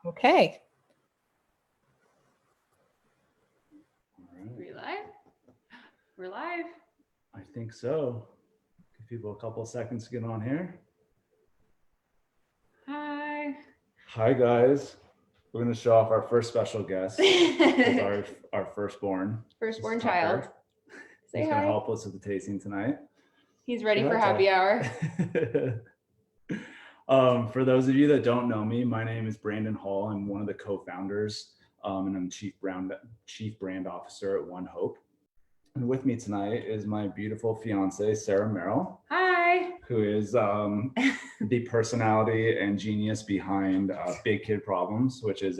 Okay. All right. We live? We're live. I think so. Give people a couple of seconds to get on here. Hi. Hi guys. We're going to show off our first special guest with our firstborn. Firstborn Tucker. child. Say He's going hi. to help us with the tasting tonight. He's ready Say for hi, happy hour. For those of you that don't know me, my name is Brandon Hall. I'm one of the co-founders, and I'm chief brand officer at One Hope. And with me tonight is my beautiful fiance, Sarah Merrill. Hi. Who is the personality and genius behind Big Kid Problems, which is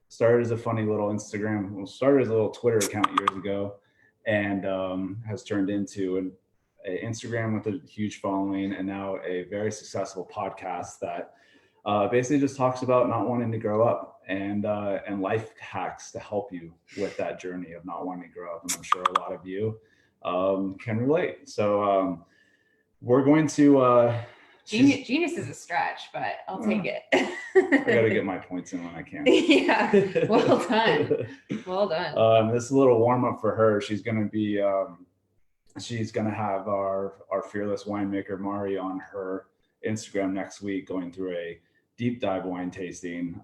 started as a funny little started as a little Twitter account years ago, and has turned into an Instagram with a huge following, and now a very successful podcast that basically just talks about not wanting to grow up and life hacks to help you with that journey of not wanting to grow up. And I'm sure a lot of you can relate. So we're going to Genius is a stretch, but I'll take it. I gotta get my points in when I can. Yeah, well done. Well done. This is a little warm up for her. She's gonna have our fearless winemaker Mari on her Instagram next week, going through a deep dive wine tasting.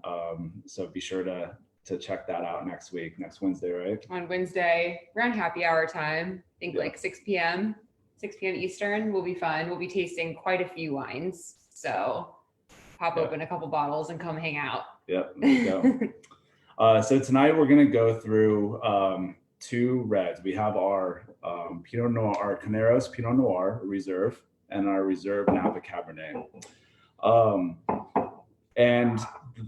So be sure to check that out next Wednesday, right? On Wednesday, around happy hour time, I think like 6 p.m. Eastern will be fun. We'll be tasting quite a few wines. So pop open a couple bottles and come hang out. Yep, there you go. So tonight we're going to go through two reds. We have our Pinot Noir, our Caneros Pinot Noir Reserve, and our Reserve Napa Cabernet. And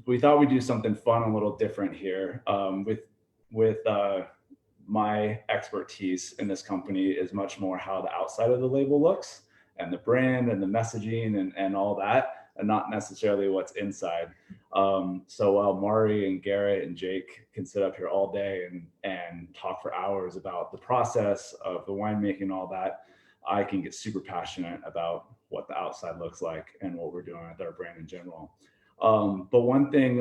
we thought we'd do something fun, a little different here. With my expertise in this company is much more how the outside of the label looks and the brand and the messaging and all that, and not necessarily what's inside. So while Mari and Garrett and Jake can sit up here all day and talk for hours about the process of the winemaking and all that, I can get super passionate about what the outside looks like and what we're doing with our brand in general. But one thing,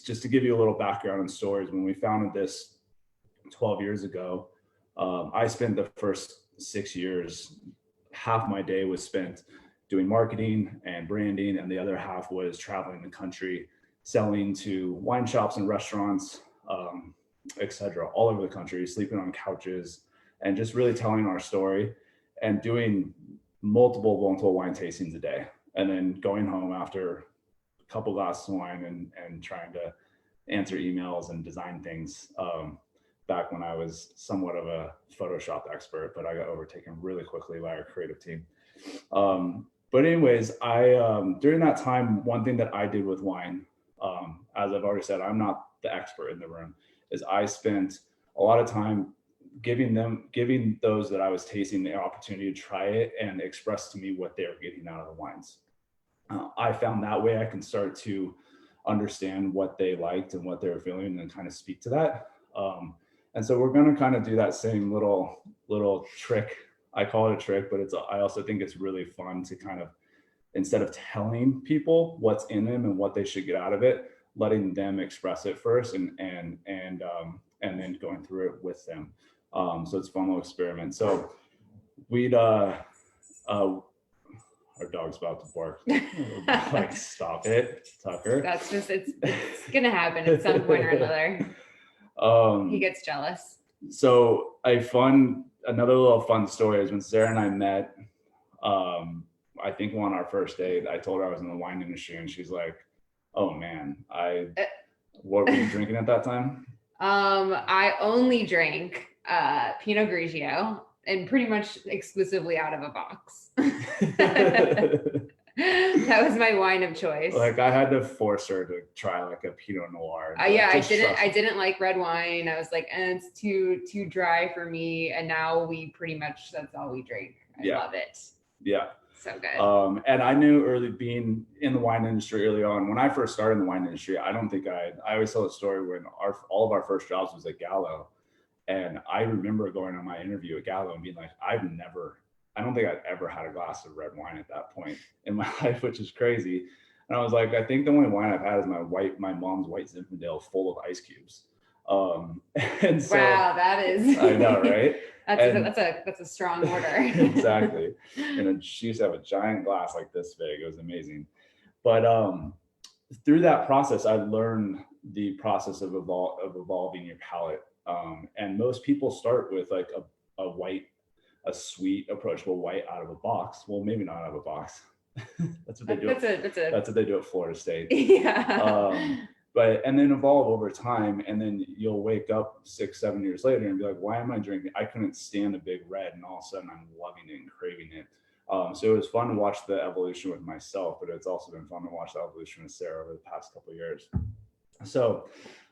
just to give you a little background and stories, when we founded this 12 years ago, I spent the first 6 years, half my day was spent doing marketing and branding, and the other half was traveling the country, selling to wine shops and restaurants, etc., all over the country, sleeping on couches, and just really telling our story and doing multiple wine tastings a day, and then going home after a couple glasses of wine and trying to answer emails and design things. Back when I was somewhat of a Photoshop expert, but I got overtaken really quickly by our creative team. But anyways, during that time, one thing that I did with wine, as I've already said, I'm not the expert in the room, is I spent a lot of time giving those that I was tasting the opportunity to try it and express to me what they were getting out of the wines. I found that way I can start to understand what they liked and what they were feeling and kind of speak to that. And so we're going to kind of do that same little trick. I call it a trick, but I also think it's really fun to kind of, instead of telling people what's in them and what they should get out of it, letting them express it first and then going through it with them. So it's a fun little experiment. So we'd our dog's about to bark. Like, stop it, Tucker. That's just it's gonna happen at some point or another. He gets jealous. So another little fun story is when Sarah and I met, I think on our first date, I told her I was in the wine industry, and she's like, oh man, what were you drinking at that time? I only drank Pinot Grigio, and pretty much exclusively out of a box. That was my wine of choice. Like, I had to force her to try like a Pinot Noir. I didn't like red wine. I was like, it's too dry for me. And now that's all we drink. I love it. Yeah. So good. And I knew being in the wine industry early on, when I first started in the wine industry, I always tell a story when all of our first jobs was at Gallo. And I remember going on my interview at Gallo and being like, I don't think I'd ever had a glass of red wine at that point in my life, which is crazy. And I was like, I think the only wine I've had is my mom's white Zinfandel full of ice cubes. And so wow, that is. I know, right? That's a strong order. Exactly. And she used to have a giant glass like this big. It was amazing. But through that process, I learned the process of evolving your palate. And most people start with like a sweet, approachable white out of a box. Well, maybe not out of a box. That's what they do. That's what they do at Florida State. Yeah. But and then evolve over time, and then you'll wake up 6-7 years later and be like, why am I drinking? I couldn't stand a big red, and all of a sudden I'm loving it and craving it. So it was fun to watch the evolution with myself, but it's also been fun to watch the evolution with Sarah over the past couple of years. So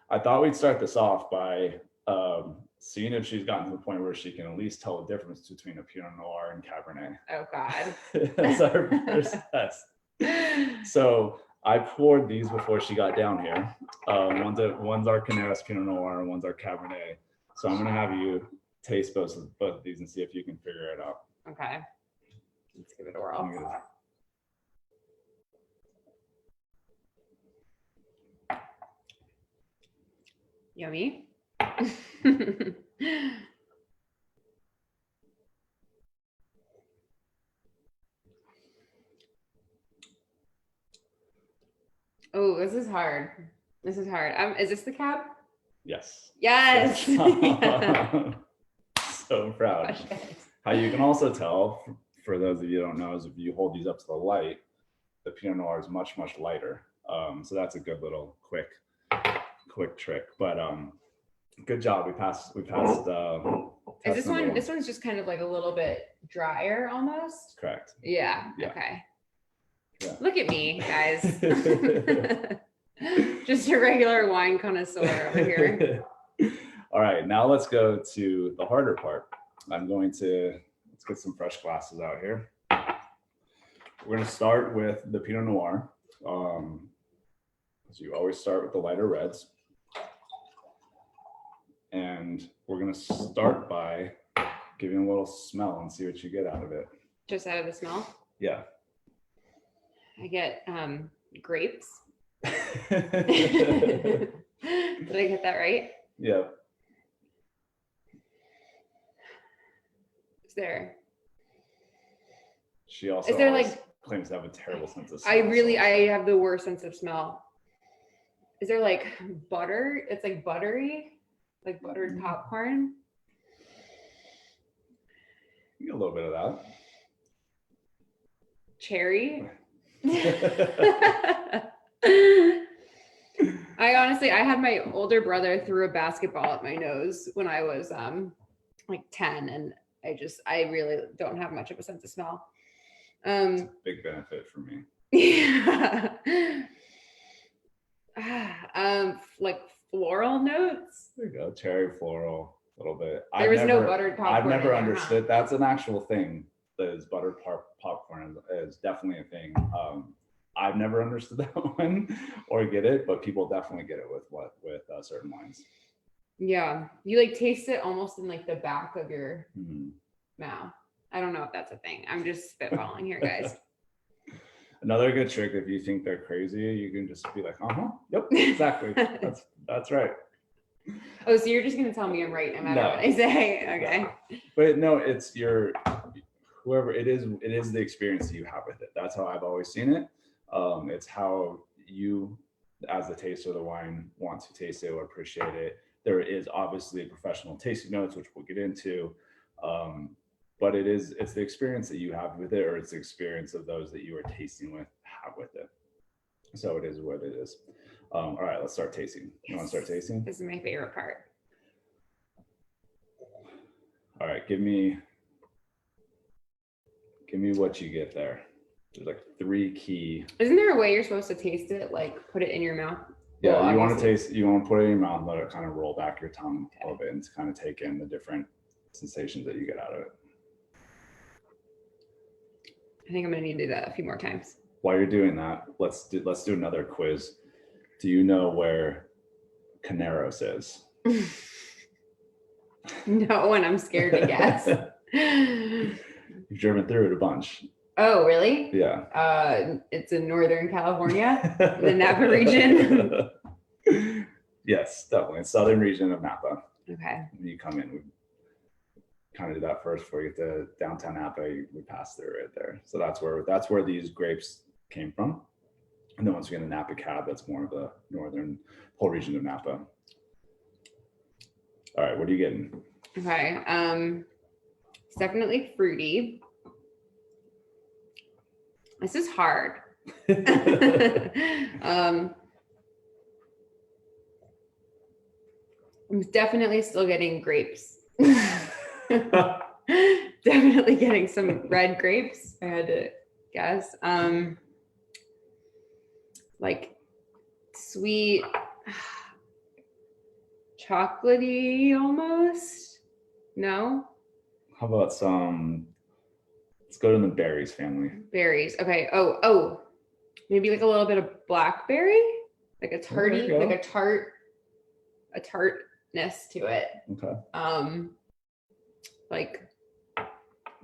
I thought we'd start this off by seeing if she's gotten to the point where she can at least tell the difference between a Pinot Noir and Cabernet. Oh God. That's our first test. So I poured these before she got down here. One's our Canaris Pinot Noir and one's our Cabernet. So I'm going to have you taste both of these and see if you can figure it out. Okay. Let's give it a whirl. Yummy. Oh, this is hard. This is hard. Is this the cab? Yes. Yes. Yeah. So proud. How you can also tell, for those of you who don't know, is if you hold these up to the light, the Pinot Noir is much, much lighter. So that's a good little quick trick. But good job. We passed. Is this one? This one's just kind of like a little bit drier, almost. Correct. Yeah. Yeah. Okay. Yeah. Look at me, guys. Just a regular wine connoisseur over here. All right, now let's go to the harder part. Let's get some fresh glasses out here. We're going to start with the Pinot Noir. So you always start with the lighter reds. And we're going to start by giving a little smell and see what you get out of it. Just out of the smell? Yeah. I get grapes. Did I get that right? Yeah. She also claims to have a terrible sense of smell. I have the worst sense of smell. Is there like butter? It's like buttery, like buttered popcorn. You get a little bit of that. Cherry. I had my older brother threw a basketball at my nose when I was like 10, and I really don't have much of a sense of smell. It's a big benefit for me. Yeah. Like floral notes. There you go, cherry floral, a little bit. There was no buttered popcorn. I've never understood. That's an actual thing. That is buttered popcorn is definitely a thing. I've never understood that one or get it, but people definitely get it with certain wines. Yeah, you like taste it almost in like the back of your mouth. I don't know if that's a thing. I'm just spitballing here, guys. Another good trick, if you think they're crazy, you can just be like, yep, exactly. that's right. Oh, so you're just gonna tell me I'm right no matter what I say. Okay. No. But no, it's whoever it is the experience that you have with it. That's how I've always seen it. It's how you, as the taster of the wine, want to taste it or appreciate it. There is obviously professional tasting notes, which we'll get into. But it's the experience that you have with it, or it's the experience of those that you are tasting with have with it. So it is what it is. All right, let's start tasting. You want to start tasting? This is my favorite part. All right, give me what you get there. There's like 3 key. Isn't there a way you're supposed to taste it? Like put it in your mouth? Yeah, well, you want to put it in your mouth, let it kind of roll back your tongue a little bit and to kind of take in the different sensations that you get out of it. I think I'm gonna need to do that a few more times. While you're doing that, let's do another quiz. Do you know where Caneros is? No, and I'm scared to guess. You've driven through it a bunch. Oh, really? Yeah. It's in Northern California, the Napa region. Yes, definitely. Southern region of Napa. Okay. When you come in, we kind of do that first before you get to downtown Napa. We pass through right there. So that's where these grapes came from. And then once we get into Napa Cab, that's more of the northern whole region of Napa. All right, what are you getting? Okay. It's definitely fruity. This is hard. I'm definitely still getting grapes. Definitely getting some red grapes. I had to guess. Like sweet, chocolatey almost. No? How about some? Let's go to the berries family. Berries. Okay. Oh, maybe like a little bit of blackberry, like a tarty, like a tartness to it. Okay. Like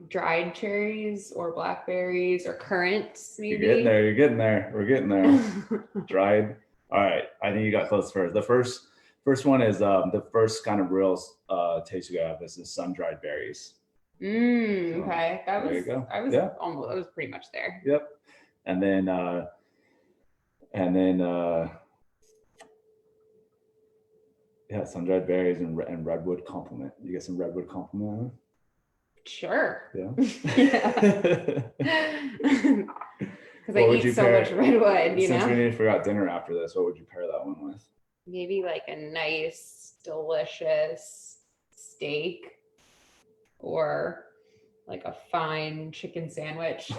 dried cherries or blackberries or currants, maybe. You're getting there. We're getting there. Dried. All right. I think you got close first. The first one is the first kind of real taste you have. This is sun-dried berries. Okay. That was. I was yeah. almost. I was pretty much there. Yep. And then yeah, sun-dried berries and redwood compliment. You get some redwood compliment. Sure. Yeah. Because I eat so much redwood, you know. Since we need to figure out dinner after this, what would you pair that one with? Maybe like a nice, delicious steak, or like a fine chicken sandwich.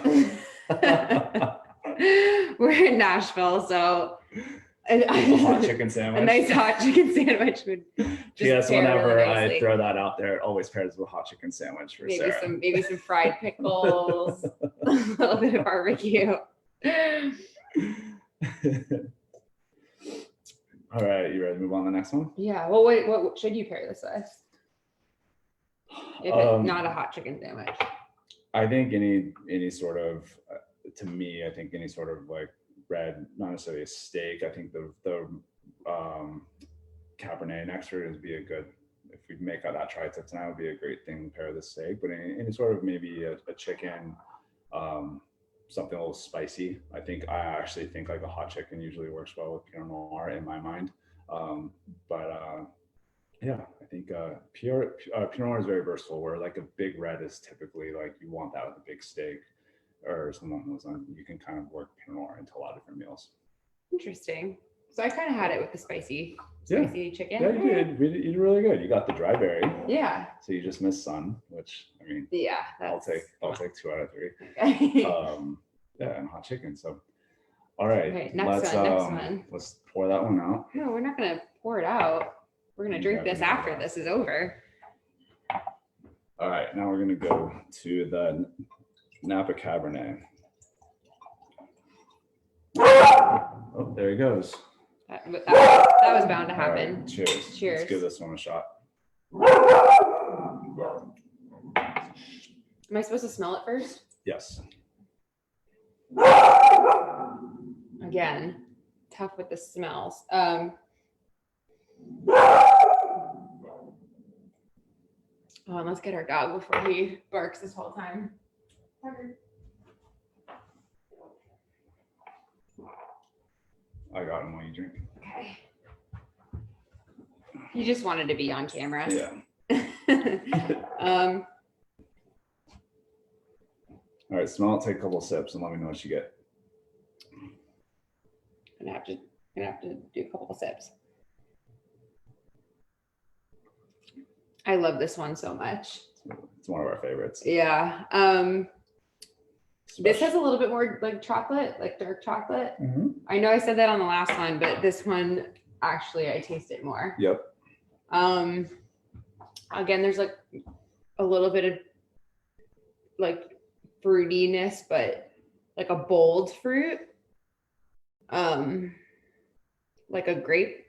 We're in Nashville, so a hot chicken sandwich. A nice hot chicken sandwich would just yes, whenever really I throw that out there, it always pairs with a hot chicken sandwich for Sarah. Maybe some fried pickles, a little bit of barbecue. All right, you ready to move on to the next one? Yeah. Well, wait, what should you pair this with? If it's not a hot chicken sandwich. I think any sort of, to me, I think any sort of like red, not necessarily a steak. I think the Cabernet next year would be a good, if we make out that tri-tip tonight, would be a great thing to pair with the steak. But any sort of maybe a chicken, something a little spicy. I actually think like a hot chicken usually works well with Pinot Noir in my mind. Yeah, I think Pinot Noir is very versatile, where like a big red is typically like you want that with a big steak or something along those lines. You can kind of work Pinot Noir into a lot of different meals. Interesting. So I kind of had it with the spicy chicken. Yeah, you did. You did really good. You got the dry berry. Yeah. So you just missed sun, which I mean. Yeah. I'll take 2 out of 3. Okay. Yeah, and hot chicken. So, all right. Okay, next one. Let's pour that one out. No, we're not gonna pour it out. We're gonna drink this after this is over. All right, now we're gonna go to the Napa Cabernet. Oh, there he goes. That was bound to happen. Right, cheers. Cheers. Let's give this one a shot. Am I supposed to smell it first? Yes. Again, tough with the smells. Oh, and let's get our dog before he barks this whole time. I got him while you drink. Okay. You just wanted to be on camera. Yeah. All right, smell it, take a couple of sips, and let me know what you get. Gonna have to do a couple of sips. I love this one so much. It's one of our favorites. Yeah. This has a little bit more like chocolate, like dark chocolate. Mm-hmm. I know I said that on the last one, but this one actually I taste it more. Yep. Again, there's like a little bit of like fruitiness, but like a bold fruit. Like a grape.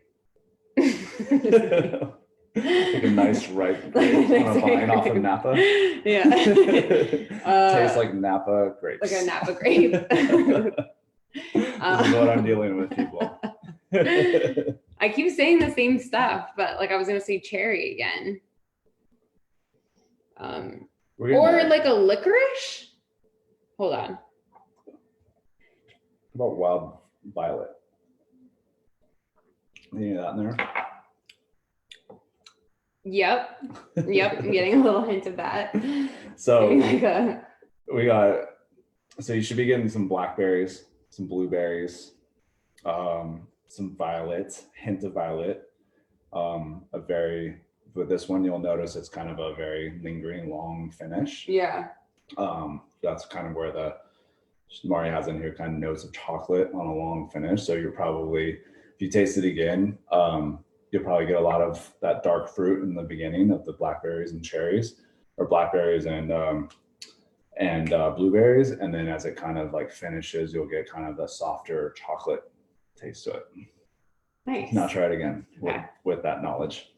Like a nice ripe grape kind of vine off of Napa. Yeah. Tastes like Napa grapes. Like a Napa grape. This is what I'm dealing with, people. I keep saying the same stuff, but like I was gonna say cherry again. Or like a licorice. Hold on. How about wild violet? Any of that in there? Yep. I'm getting a little hint of that. So Like so you should be getting some blackberries, some blueberries, some violet, hint of violet. With this one, you'll notice it's kind of a very lingering, long finish. Yeah. That's kind of where the Mari has in here, kind of notes of chocolate on a long finish. So you're probably, if you taste it again, you'll probably get a lot of that dark fruit in the beginning of the blackberries and cherries, or blackberries and blueberries. And then as it kind of like finishes, you'll get kind of the softer chocolate taste to it. Nice. Now try it again with that knowledge.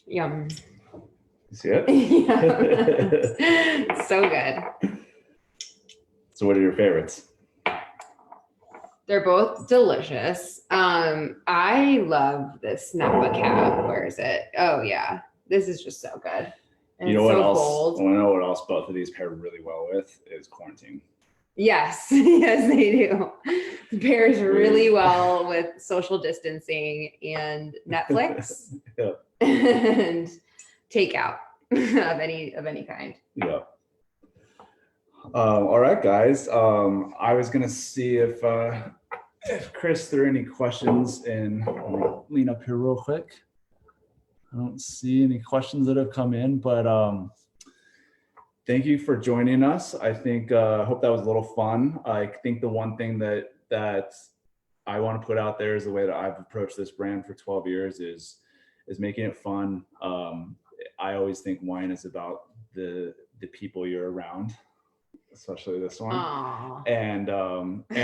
Yum. You see it? Yeah. So good. So what are your favorites? They're both delicious. I love this Napa Cab. Where is it? Oh yeah. This is just so good. And you know what so else? bold. I want to know what else both of these pair really well with is quarantine. Yes, yes, they do. It pairs really well with social distancing and Netflix. Yeah. And takeout of any kind. Yeah. All right, guys. I was gonna see if Chris threw any questions in. Lean up here real quick. I don't see any questions that have come in, but thank you for joining us. I think hope that was a little fun. I think the one thing that I want to put out there is the way that I've approached this brand for 12 years is making it fun. I always think wine is about the people you're around, especially this one. Aww. And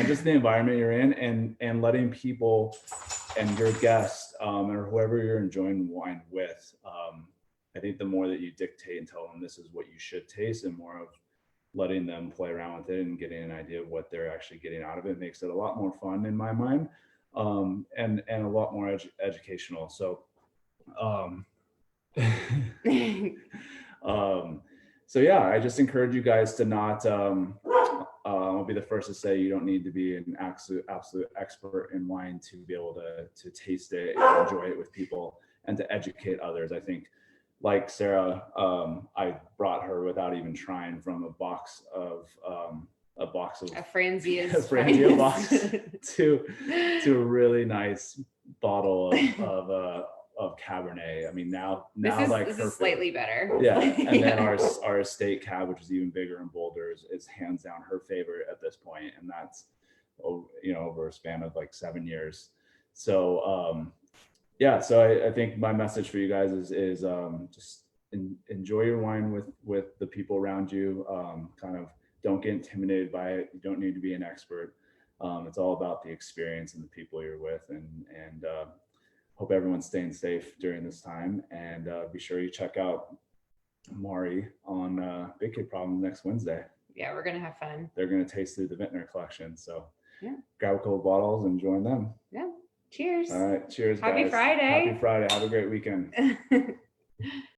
just the environment you're in, and letting people and your guests or whoever you're enjoying wine with. I think the more that you dictate and tell them this is what you should taste, and more of letting them play around with it and getting an idea of what they're actually getting out of it makes it a lot more fun in my mind, and a lot more educational. So so yeah, I just encourage you guys to not I'll be the first to say you don't need to be an absolute expert in wine to be able to taste it and enjoy it with people and to educate others. I think, like Sarah, I brought her without even trying from a box of a Franzia box to a really nice bottle of Cabernet. I mean, now this is slightly better. Yeah, and then our estate cab, which is even bigger and bolder, is hands down her favorite at this point, and that's over a span of like 7 years. So yeah, so I think my message for you guys is just enjoy your wine with the people around you. Kind of don't get intimidated by it. You don't need to be an expert. It's all about the experience and the people you're with, and hope everyone's staying safe during this time. And be sure you check out Mari on Big Kid Problem next Wednesday. Yeah, we're gonna have fun. They're gonna taste through the vintner collection. So yeah, grab a couple bottles and join them. Yeah. Cheers. All right. Cheers, Happy guys. Friday. Happy Friday. Have a great weekend.